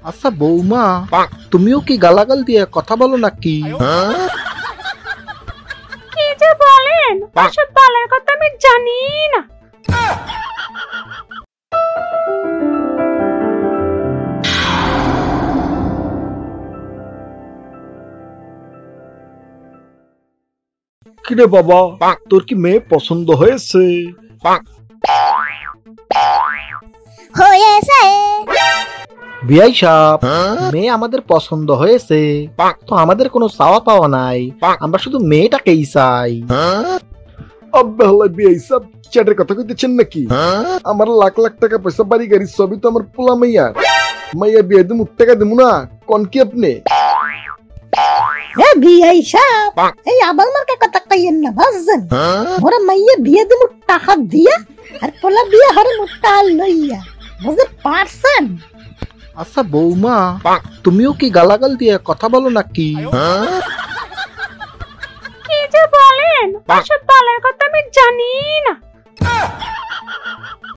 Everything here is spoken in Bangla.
আচ্ছা বৌমা, তুমিও কি গালাগাল দিয়ে কথা বলো নাকি? কি যে বলেন, ওসব বলার কথা আমি জানি না। কিরে বাবা, তোর কি মেয়ে পছন্দ হয়েছে? হয়েছে। বিআই সাহেব, মেয়ে আমাদের পছন্দ হয়েছে, তো আমাদের কোনো চাওয়া পাওয়া নাই, আমরা শুধু মেয়েটাকেই চাই। আব্বাহলা বিআই সাহেব চ্যাটের কথা কইতেছেন নাকি? আমার লাখ লাখ টাকা পয়সা বাড়ি গাড়ি সবই তো আমার পোলা মাইয়ার। মাইয়া বিয়ে দিমু, টাকা দিমু না? কোন কি আপনি? বিয়াই সাহেব, এই আবাল মার্কা কথা কইেন না বুঝছেন? মোরা মাইয়া বিয়ে দিমু টাকা দিয়া, আর পোলা বিয়ে হরে মুটা লইয়া, বুঝতে পারছেন? আচ্ছা বৌমা, তুমিও কি গালাগাল দিয়ে কথা বলো নাকি? কি যে বলেন, ওসব বলার কথা আমি জানি না।